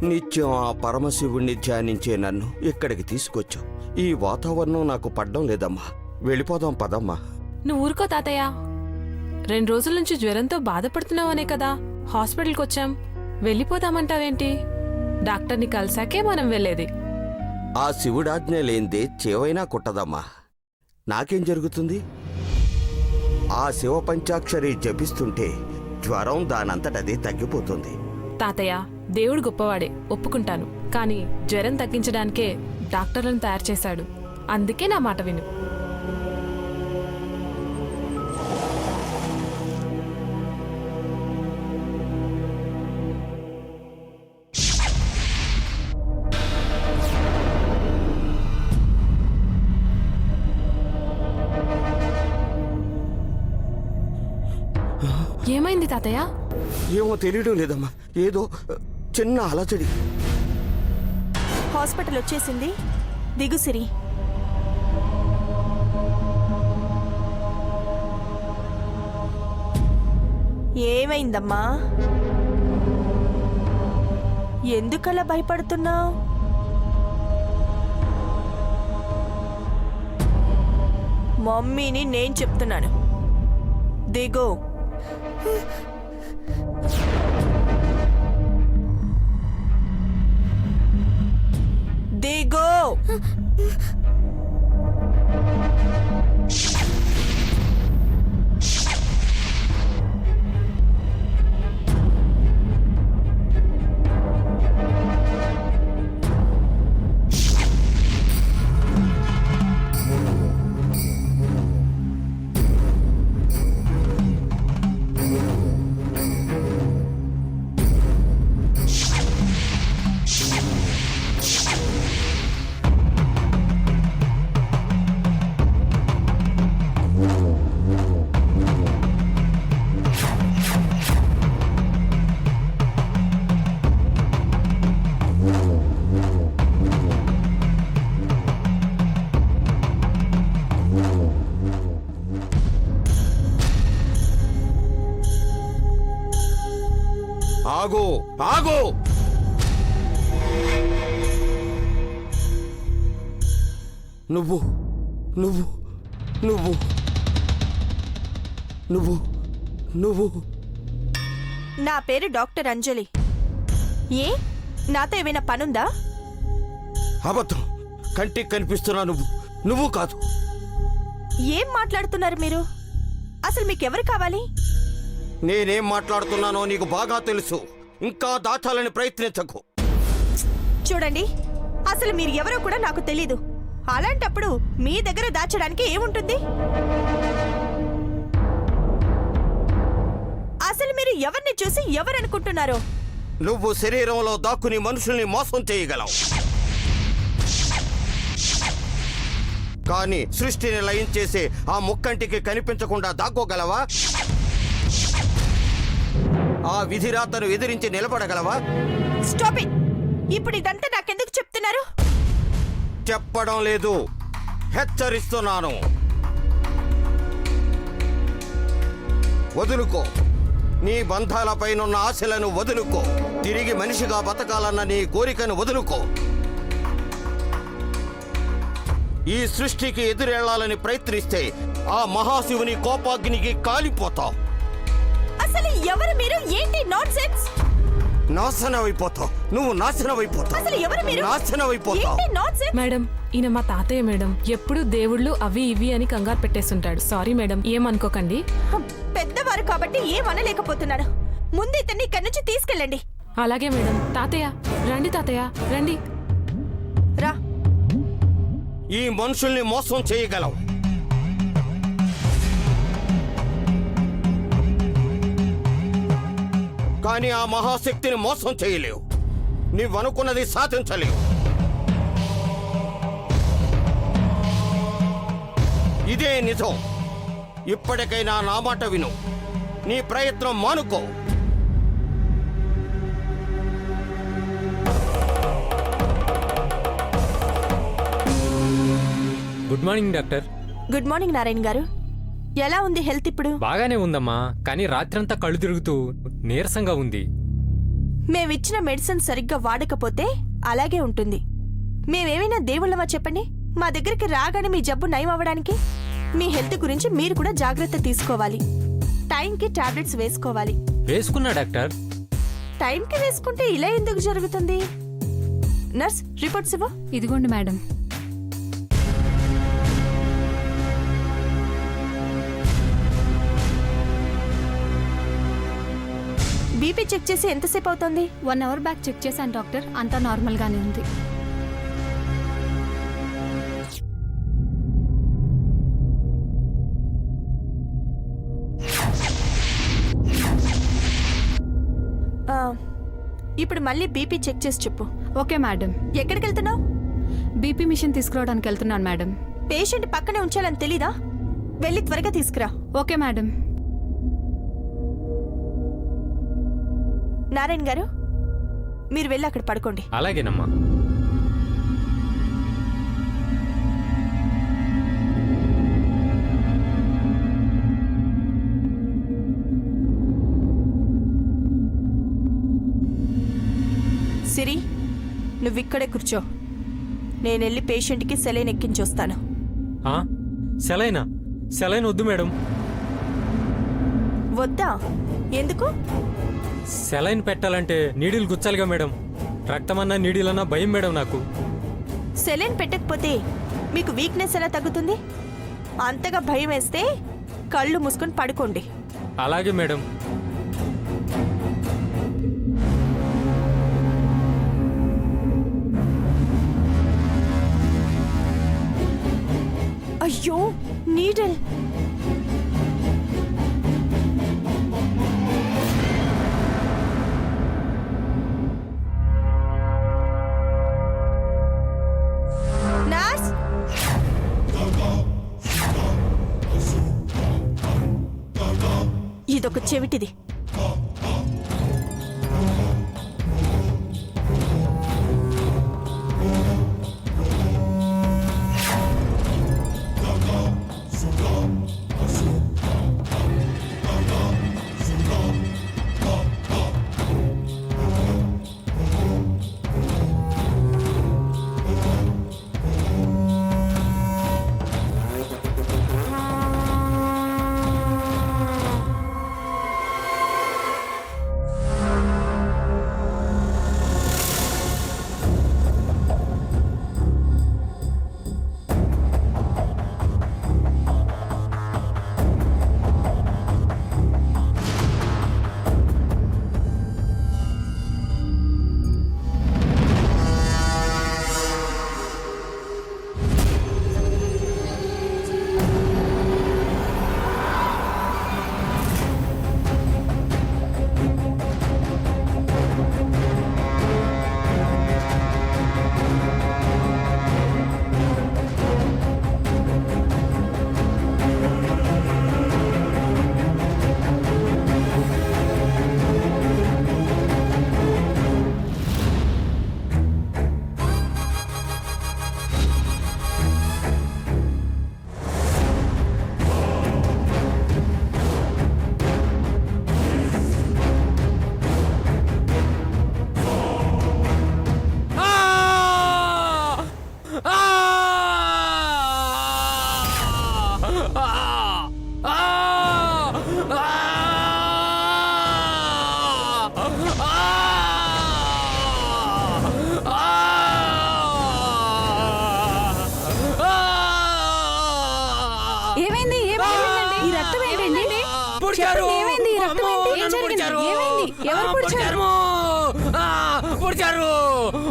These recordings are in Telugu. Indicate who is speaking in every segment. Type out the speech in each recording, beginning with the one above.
Speaker 1: నిత్యం ఆ పరమశివుణ్ణి ధ్యానించే నన్ను ఇక్కడికి తీసుకొచ్చావు. ఈ వాతావరణం నాకు పడ్డం లేదమ్మా. వెళ్ళిపోదాం పదమ్మా.
Speaker 2: నువ్వు ఊరుకో తాతయ్య. 2 రోజుల నుంచి జ్వరంతో బాధపడుతున్నావనే కదా హాస్పిటల్కి వచ్చాం. వెళ్ళిపోదామంటావేంటి? డాక్టర్ని కలిసాకే మనం వెళ్ళేది.
Speaker 1: ఆ శివుడాజ్ఞ లేందే చేవైనా కుట్టదమ్మా. నాకేం జరుగుతుంది? ఆ శివ పంచాక్షరి జపిస్తుంటే జ్వరం దానంతటదే తగ్గిపోతుంది.
Speaker 2: తాతయ్య, దేవుడు గొప్పవాడే, ఒప్పుకుంటాను. కానీ జ్వరం తగ్గించడానికే డాక్టర్లను తయారు చేశాడు. అందుకే నా మాట విను. ఏమైంది తాతయ్య?
Speaker 1: ఏమో తెలియడం లేదమ్మా. ఏదో చిన్న అలచడి.
Speaker 3: హాస్పిటల్ వచ్చేసింది. దిగుసిరి. ఏమైందమ్మా? ఎందుకలా భయపడుతున్నావు? మమ్మీని నేను చెప్తున్నాను. దిగో. దిగో.
Speaker 1: ఆగు, ఆగు! నువ్వు నువ్వు నువ్వు నువ్వు నువ్వు
Speaker 3: నా పేరు డాక్టర్ అంజలి. ఏ నాతో ఏమైనా పనుందా?
Speaker 1: అబద్ధం. కంటికి కనిపిస్తున్నా నువ్వు కాదు.
Speaker 3: ఏం మాట్లాడుతున్నారు మీరు? అసలు మీకెవరు కావాలి?
Speaker 1: నేనేం మాట్లాడుతున్నానో నీకు బాగా తెలుసు. ఇంకా దాచాలని ప్రయత్నించకు.
Speaker 3: చూడండి, అసలు మీరు ఎవరో కూడా నాకు తెలీదు. అలాంటప్పుడు మీ దగ్గర దాచడానికి ఏముంటుంది? అసలు మీరు ఎవరిని చూసి ఎవరనుకుంటున్నారో?
Speaker 1: నువ్వు శరీరంలో దాక్కుని మనుషుల్ని మోసం చేయగలవు, కానీ సృష్టిని లయం చేసే ఆ ముక్కంటికి కనిపించకుండా దాక్కోగలవా? ఆ విధిరాతను ఎదిరించి నిలబడగలవా?
Speaker 3: Stop it! ఇప్పుడు ఇదంతా నాకెందుకు చెప్తున్నారు?
Speaker 1: చెప్పడం లేదు, హెచ్చరిస్తున్నాను. వదులుకో. నీ బంధాలపైనున్న ఆశలను వదులుకో. తిరిగి మనిషిగా బతకాలన్న నీ కోరికను వదులుకో. ఈ సృష్టికి ఎదురెళ్లాలని ప్రయత్నిస్తే ఆ మహాశివుని కోపాగ్నికి కాలిపోతావు.
Speaker 3: అసలు ఎవరు మీరు? ఏంటి నాన్సెన్స్?
Speaker 1: నాశనమైపోతావు. నువ్వు నాశనమైపోతావు.
Speaker 3: అసలు ఎవరు మీరు?
Speaker 1: నాశనమైపోతావు.
Speaker 3: ఏంటి నాన్సెన్స్?
Speaker 2: మేడం, ఈయన మా తాతయ్య మేడం. ఎప్పుడు దేవుళ్ళు అవి ఇవి అని కంగారు పెట్టేస్తుంటాడు. సారీ మేడం, ఏమనుకోకండి.
Speaker 3: పెద్దవారు కాబట్టి ఏమనలేకపోతున్నాను. ముందు ఇతన్ని ఇక్కడి నుంచి తీసుకెళ్ళండి.
Speaker 2: అలాగే మేడం. తాతయ్య రండి, తాతయ్య రండి.
Speaker 3: రా.
Speaker 1: ఈ మనుషుల్ని మోసం చేయగలవు, కానీ ఆ మహాశక్తిని మోసం చేయలేవు. నీవనుకున్నది సాధించలేవు. ఇదే నిజం. ఇప్పటికైనా నా మాట విను. నీ ప్రయత్నం మానుకో.
Speaker 4: Good morning doctor.
Speaker 3: గుడ్ మార్నింగ్ నారాయణ గారు. ఎలా ఉంది హెల్త్ ఇప్పుడు?
Speaker 4: బాగానే ఉందమ్మా, కానీ రాత్రంతా కళ్ళు తిరుగుతూ నీరసంగా ఉంది.
Speaker 3: మేమిచ్చిన మెడిసిన్ సరిగ్గా వాడకపోతే అలాగే ఉంటుంది. మేమేమైనా దేవుళ్ళమా చెప్పండి? మా దగ్గరికి రాగానే మీ జబ్బు నయం అవ్వడానికి? మీ హెల్త్ గురించి మీరు కూడా జాగ్రత్త తీసుకోవాలి. టైంకి టాబ్లెట్స్ వేసుకోవాలి.
Speaker 4: వేసుకున్నా డాక్టర్.
Speaker 3: టైంకి వేసుకుంటే ఇలా ఎందుకు జరుగుతుంది? నర్స్, రిపోర్ట్స్ ఇవ్వ.
Speaker 5: ఇదిగోండి మేడం.
Speaker 3: బీపీ చెక్ చేసి ఎంతసేపు అవుతుంది?
Speaker 5: 1 అవర్ బ్యాక్ చెక్ చేశాను డాక్టర్, అంతా నార్మల్గానే ఉంది.
Speaker 3: ఇప్పుడు మళ్ళీ బీపీ చెక్ చేసి చెప్పు.
Speaker 5: Okay madam.
Speaker 3: ఎక్కడికి వెళ్తున్నావు?
Speaker 5: బీపీ మిషన్ తీసుకురావడానికి వెళ్తున్నాను మేడం.
Speaker 3: పేషెంట్ పక్కనే ఉంచాలని తెలీదా? వెళ్ళి త్వరగా తీసుకురా.
Speaker 5: Okay madam.
Speaker 3: నారాయణ గారు, మీరు వెళ్ళి అక్కడ పడుకోండి.
Speaker 4: అలాగేనమ్మా.
Speaker 3: సిరి, నువ్విక్కడే కూర్చో. నేను వెళ్ళి పేషెంట్కి సెలైన్ ఎక్కించొస్తాను.
Speaker 4: సెలైనా? సెలైన్ వద్దు మేడం.
Speaker 3: వద్దా? ఎందుకు?
Speaker 4: సెలైన్ పెట్టాలంటే నీడిల్ గుచ్చాలిగా మేడం. రక్తమన్నా నీడిలన్నా భయం మేడం నాకు.
Speaker 3: సెలైన్ పెట్టకపోతే మీకు వీక్నెస్ ఎలా తగ్గుతుంది? అంతగా భయం వేస్తే కళ్ళు మూసుకొని పడుకోండి.
Speaker 4: అలాగే మేడం.
Speaker 3: అయ్యో, నీడల్. నర్స్, ఇదొక చెవిటిది.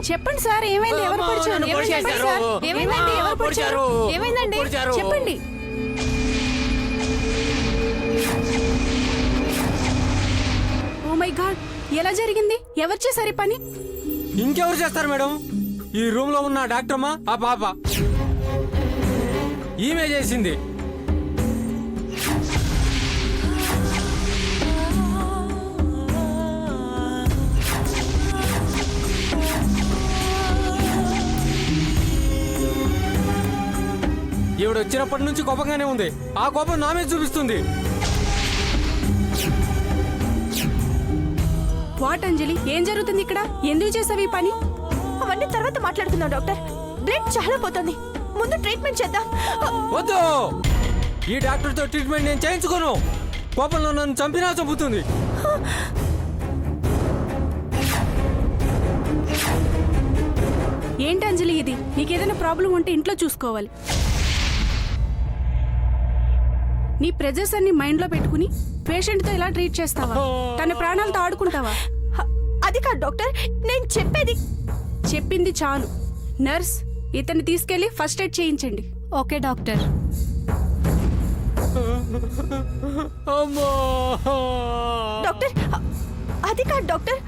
Speaker 5: చెప్పండి సార్, ఏమైంది? ఎవరు పొడిచారు? ఏమైందండి? చెప్పండి. ఓ మై గాడ్, ఎలా జరిగింది? ఎవరు చేశారు ఈ పని?
Speaker 4: ఇంకెవరు చేస్తారు మేడం? ఈ రూమ్ లో ఉన్న డాక్టర్మా, ఆ పాప, ఈమె చేసింది. ఈవిడ వచ్చినప్పటి నుంచి కోపంగానే ఉంది. ఆ కోపం నా మీద చూపిస్తుంది.
Speaker 5: వాట్ అంజలి, ఏం జరుగుతుంది ఇక్కడ? ఎందుకు చేసావు ఈ పని?
Speaker 3: అవన్నీ తర్వాత మాట్లాడుకుందాం డాక్టర్. బ్లడ్ చాలా పోతుంది, ముందు ట్రీట్మెంట్ చేద్దాం.
Speaker 4: వద్దు, ఈ డాక్టర్తో ట్రీట్మెంట్ నేను చేయించుకోను. కోపంలో నన్ను చంపినా చంపుతుంది.
Speaker 5: ఏంటి అంజలి ఇది? నీకేదైనా ప్రాబ్లం ఉంటే ఇంట్లో చూసుకోవాలి. నీ ప్రెజర్స్ అన్ని మైండ్ లో పెట్టుకుని పేషెంట్ తో ఇలా ట్రీట్ చేస్తావా? తన ప్రాణాలతో ఆడుకుంటావా?
Speaker 3: అది కాదు డాక్టర్, నేను చెప్పేది.
Speaker 5: చెప్పింది చాలు. నర్స్, ఇతన్ని తీసుకెళ్లి ఫస్ట్ ఎయిడ్ చేయించండి.
Speaker 6: Okay doctor.
Speaker 3: డాక్టర్, అది కాదు డాక్టర్,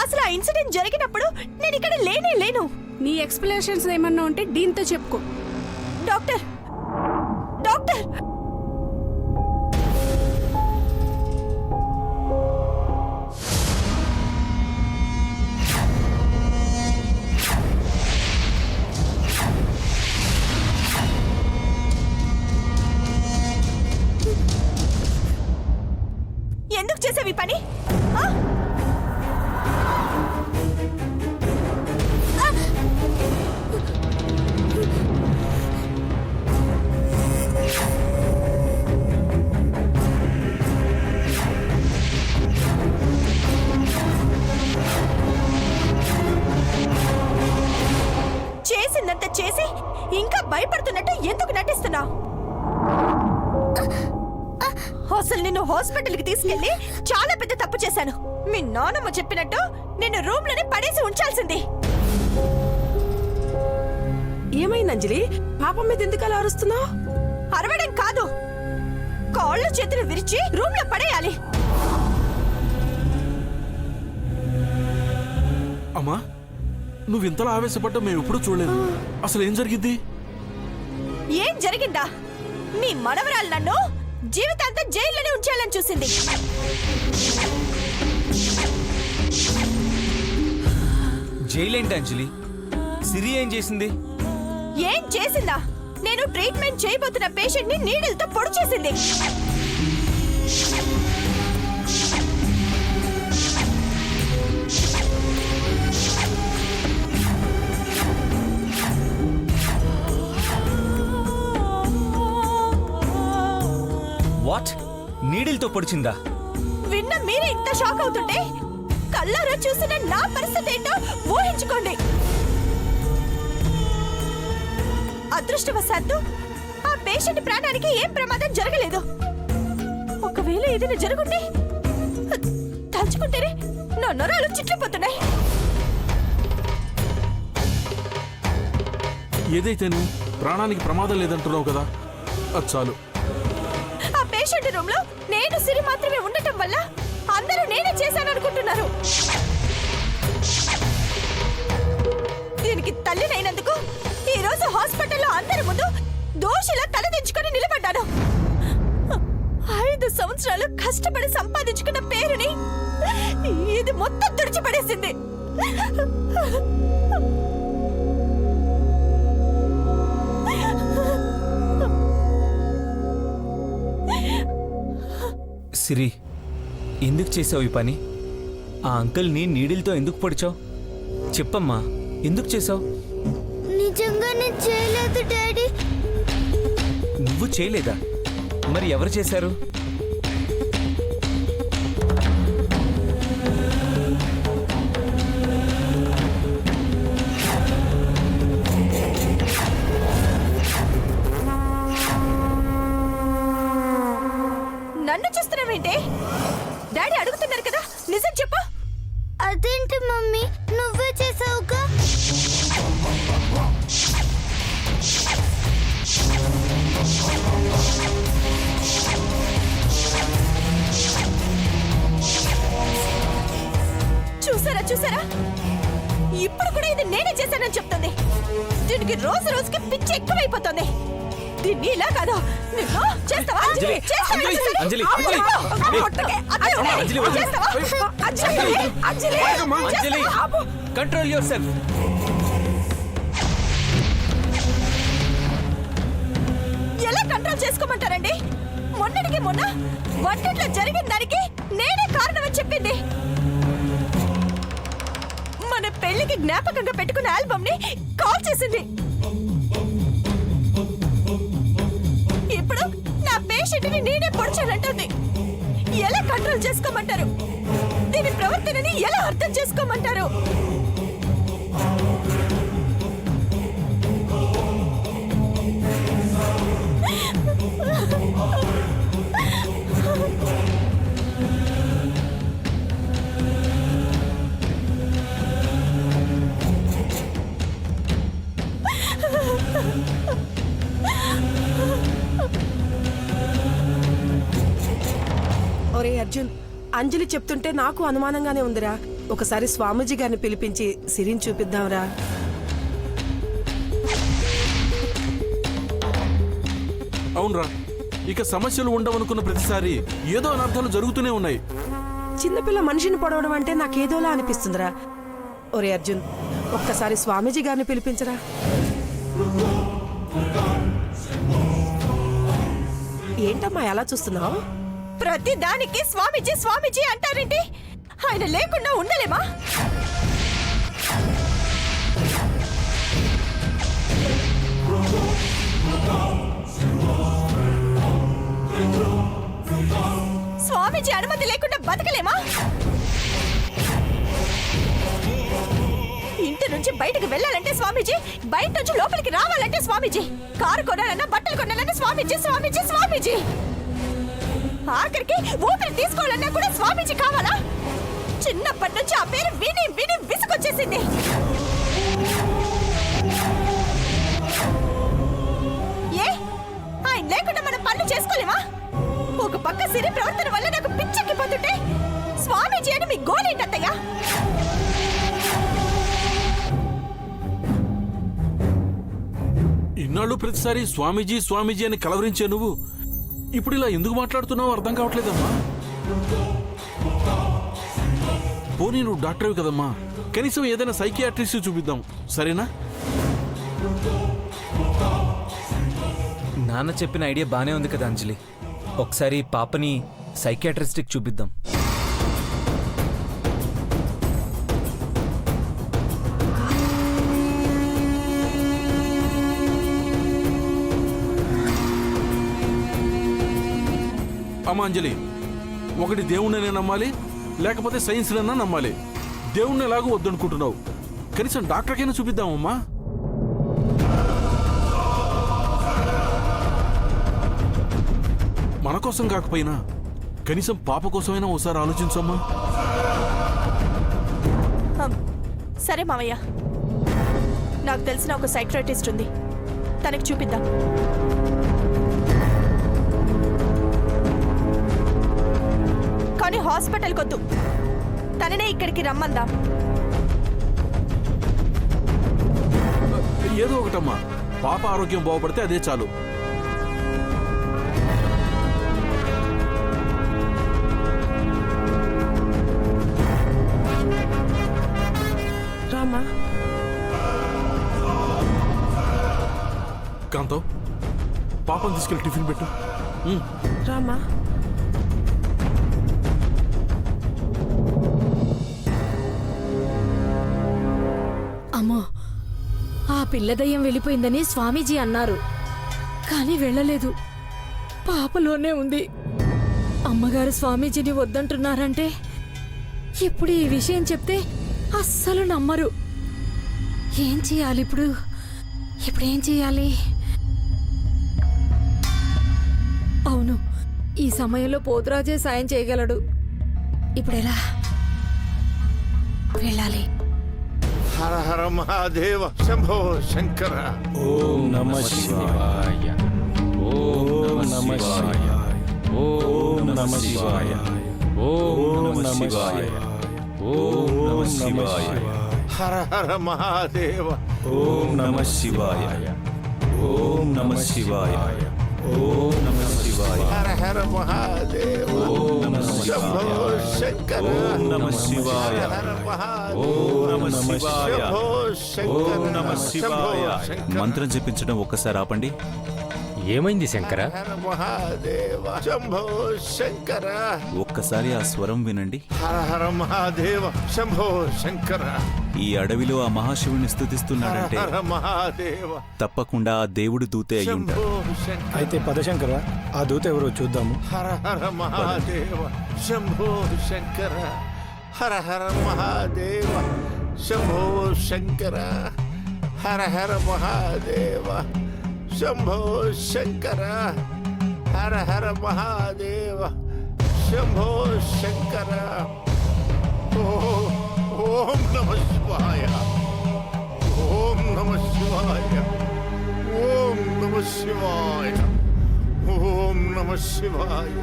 Speaker 3: అసలు ఆ ఇన్సిడెంట్ జరిగినప్పుడు నేను ఇక్కడ లేను.
Speaker 5: నీ ఎక్స్ప్లెనేషన్స్ ఏమన్నా ఉంటే దీంతో చెప్పుకో.
Speaker 3: డాక్టర్ డాక్టర్ ఎందుకు చేసావు ఈ పని? ఆ? చేసిందంత చేసి ఇంకా భయపడుతున్నట్టు ఎందుకు నటిస్తున్నావు? అసలు నిన్ను హాస్పిటల్కి తీసుకెళ్లి చాలా పెద్ద తప్పు చేశాను. మీ నాన్నమ్మ చెప్పినట్టు నిన్ను రూమ్ లోనే పడేసి ఉంచాల్సింది.
Speaker 7: ఏమైంది అంజలి? పాపం మీద ఎందుకు అలా అరుస్తున్నావు?
Speaker 3: అరవడం కాదు, కాళ్ళు చేతులు విరిచి రూమ్ లో పడేయాలి.
Speaker 8: అమ్మా, నువ్వు ఇంతలా ఆవేశపడ్డా మేము ఎప్పుడూ చూడలేదు. అసలు ఏం జరిగింది?
Speaker 3: ఏం జరిగిందా? మీ మనవరాలు నన్ను జీవితాంతం జైల్లోనే ఉంచాలని చూసింది.
Speaker 9: జైలేంటి అంజలి? సిరి ఏం చేసింది?
Speaker 3: ఏం చేసిందా? నేను ట్రీట్మెంట్ చేయబోతున్న పేషెంట్ ని నీడిల్తో పొడి చేసింది.
Speaker 9: వాట్? నీడిల్తో పొడిచిందా?
Speaker 3: విన్న మీరే ఇంత షాక్ అవుతుంటే కళ్ళారా చూసిన నా పరిస్థితి ఏంటో ఊహించుకోండి. అదృష్టవశాత్తు ఆ పేషెంట్ ప్రాణానికి ఏం ప్రమాదం జరగలేదు. ఒకవేళ ఏదైనా జరుగుంటే తలుచుకుంటేనే నా నరాలు చిట్లిపోతున్నాయి.
Speaker 8: ఏదైతేను ప్రాణానికి ప్రమాదం లేదంటున్నావు కదా, అది చాలు.
Speaker 3: ఆ పేషెంట్ రూమ్ లో నేను సిరి మాత్రమే ఉండటం వల్ల అందరూ నేనే చేశాను అనుకుంటున్నారు. దీనికి తల్లినైనందుకు ఈ రోజు హాస్పిటల్లో అందరి ముందు దోషిలా తలదించుకొని నిలబడ్డాను. 5 సంవత్సరాలు కష్టపడి సంపాదించుకున్న పేరుని ఇది మొత్తం తుడిచిపడేసింది.
Speaker 9: సిరి, ఎందుకు చేసావు ఈ పని? ఆ అంకుల్ని నీడిల్తో ఎందుకు పొడిచావు? చెప్పమ్మా, ఎందుకు చేసావు?
Speaker 10: నిజంగా నేను చేయలేదు డాడీ.
Speaker 9: నువ్వు చేయలేదా? మరి ఎవరు చేశారు?
Speaker 3: నన్ను చూస్తున్నావేంటి? డాడీ అడుగుతున్నారు కదా, నిజం చెప్పు.
Speaker 10: అదేంటి మమ్మీ, నువ్వే చేసావుగా.
Speaker 3: చూసారా? ఇప్పుడు కూడా ఇది నేనే చేశానని చెప్తుంది. దీనికి రోజు రోజుకి పిచ్చి ఎక్కువైపోతుంది. దీన్ని ఇలా కాదు, నిన్ను చేస్తావా?
Speaker 9: అంజలి, అంజలి, అంజలి, అంజలి, కంట్రోల్ యువర్ సెల్ఫ్.
Speaker 3: ఎలా కంట్రోల్ చేసుకోమంటారండి? మొన్నటికి మొన్న వంటింట్లో జరిగిన దానికి నేనే కారణమని చెప్పింది. పెళ్లికి జ్ఞాపకంగా పెట్టుకున్న ఆల్బమ్ ని కాల్ చేసింది. ఇప్పుడు నా పేషెంట్ ని నేనే పొడిచానంటుంది. ఎలా కంట్రోల్ చేసుకోమంటారు? దీని ప్రవర్తనని ఎలా అర్థం చేసుకోమంటారు?
Speaker 7: ఒరే అర్జున్, అంజలి చెప్తుంటే నాకు అనుమానంగానే ఉందిరా. ఒకసారి స్వామీజీ గారిని పిలిపించి సిరిని చూపిద్దాంరా.
Speaker 8: అవునరా, ఇక సమస్యలు ఉండవనుకున్న ప్రతిసారి ఏదో అనర్థాలు జరుగుతూనే ఉన్నాయి.
Speaker 7: చిన్నపిల్ల మనిషిని పొడవడం అంటే నాకేదోలా అనిపిస్తుందిరా. ఒరే అర్జున్, ఒక్కసారి స్వామీజీ గారిని పిలిపించరా. ఏంటమ్మా ఎలా చూస్తున్నావు?
Speaker 3: ప్రతి దానికి స్వామీజీ స్వామీజీ అంటారేంటి? ఆయన లేకుండా ఉండలేమా? స్వామీజీ అనుమతి లేకుండా బతకలేమా? ఇంటి నుంచి బయటకు వెళ్ళాలంటే స్వామీజీ, బయట నుంచి లోపలికి రావాలంటే స్వామీజీ, కారు కొనాలన్నా బట్టలు కొనాలన్నా స్వామీజీ స్వామీజీ స్వామీజీ, ఆఖరికి ఊపిరి తీసుకోవాలన్నా కూడా స్వామీజీ కావాలా? చిన్నప్పటి నుంచి ఆ పేరు విని విని విసుకొచ్చేసింది. ఏ ఆయన లేకుండా మనం పనులు చేసుకోలేమా? ఒక పక్క సిరి ప్రవర్తన వల్ల నాకు పిచ్చెక్కిపోతుంటే స్వామీజీ అని మీ గోలేంటత్తయ్యా?
Speaker 8: ఇన్నాళ్ళు ప్రతిసారి స్వామీజీ స్వామీజీ అని కలవరించే నువ్వు ఇప్పుడు ఇలా ఎందుకు మాట్లాడుతున్నావు అర్థం కావట్లేదమ్మా. పోనీ నువ్వు డాక్టర్వి కదమ్మా, కనీసం ఏదైనా సైకియాట్రిస్ట్ చూపిద్దాం, సరేనా?
Speaker 9: నాన్న చెప్పిన ఐడియా బానే ఉంది కదా అంజలి. ఒకసారి పాపని సైకియాట్రిస్ట్కి చూపిద్దాం.
Speaker 8: అమ్మా అంజలి, ఒకటి దేవుణ్ణినే నమ్మాలి, లేకపోతే సైన్స్నైనా నమ్మాలి. దేవుణ్ణి ఎలాగో వద్దనుకుంటున్నావు, కనీసం డాక్టర్కైనా చూపిద్దామమ్మా. మన కోసం కాకపోయినా కనీసం పాప కోసమైనా ఒకసారి ఆలోచించమ్మా.
Speaker 3: సరే మావయ్య, నాకు తెలిసిన ఒక సైక్రటిస్ట్ ఉంది, తనకి చూపిద్దాం. కానీ హాస్పిటల్ కొద్దు, తననే ఇక్కడికి రమ్మందాం.
Speaker 8: ఏదో ఒకటమ్మా, పాప ఆరోగ్యం బాగుపడితే అదే చాలు.
Speaker 7: రామా.
Speaker 8: కాంతం, పాపను తీసుకెళ్ళి టిఫిన్ పెట్టు.
Speaker 7: రామా.
Speaker 6: అమ్మో, ఆ పిల్ల దయ్యం వెళ్ళిపోయిందని స్వామీజీ అన్నారు, కానీ వెళ్ళలేదు, పాపలోనే ఉంది. అమ్మగారు స్వామీజీని వద్దంటున్నారంటే ఇప్పుడు ఈ విషయం చెప్తే అస్సలు నమ్మరు. ఏం చేయాలి ఇప్పుడు? ఇప్పుడేం చేయాలి? అవును, ఈ సమయంలో పోతురాజే సాయం చేయగలడు. ఇప్పుడెలా వెళ్ళాలి?
Speaker 11: హర హర మహాదేవ శంభో శంకర.
Speaker 12: ఓం నమః శివాయ. ఓం నమః శివాయ. ఓం నమః శివాయ. ఓం నమః శివాయ. ఓం నమః శివాయ.
Speaker 11: హర హర మహాదేవ.
Speaker 12: ఓం నమః శివాయ. ఓం నమః శివాయ. ఓం నమః శివాయ.
Speaker 11: హర హర మహాదేవ.
Speaker 12: ఓం నమః
Speaker 11: శంభో శంకర.
Speaker 12: ఓం నమః శివాయ. ఓం నమః శివాయ. ఓం నమః శివాయ. మంత్రం జపించడం ఒక్కసారి ఆపండి.
Speaker 4: ఏమైంది శంకర?
Speaker 11: హర మహాదేవ శంభో శంకర.
Speaker 12: ఒక్కసారి ఆ స్వరం వినండి.
Speaker 11: హర హర మహాదేవ శంభో శంకర.
Speaker 12: ఈ అడవిలో ఆ మహాశివుని స్తుతిస్తున్నాడంటే
Speaker 11: హర మహాదేవ
Speaker 12: తప్పకుండా ఆ దేవుడు దూతే అయి ఉంటాడు.
Speaker 11: శంభో శంకర.
Speaker 4: అయితే పదశంకర, ఆ దూత ఎవరో చూద్దాము.
Speaker 11: హర హర మహాదేవ శంభో శంకర. హర హర మహాదేవ శంభో శంకర. హర హర మహాదేవ శంభో శంకర. హర హర మహాదేవ శంభో శంకర. ఓం నమ శివాయ. ఓం నమ శివాయ. ఓం నమ శివాయ. ఓం నమ శివాయ.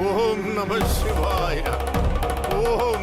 Speaker 11: ఓం నమ శివాయ. ఓం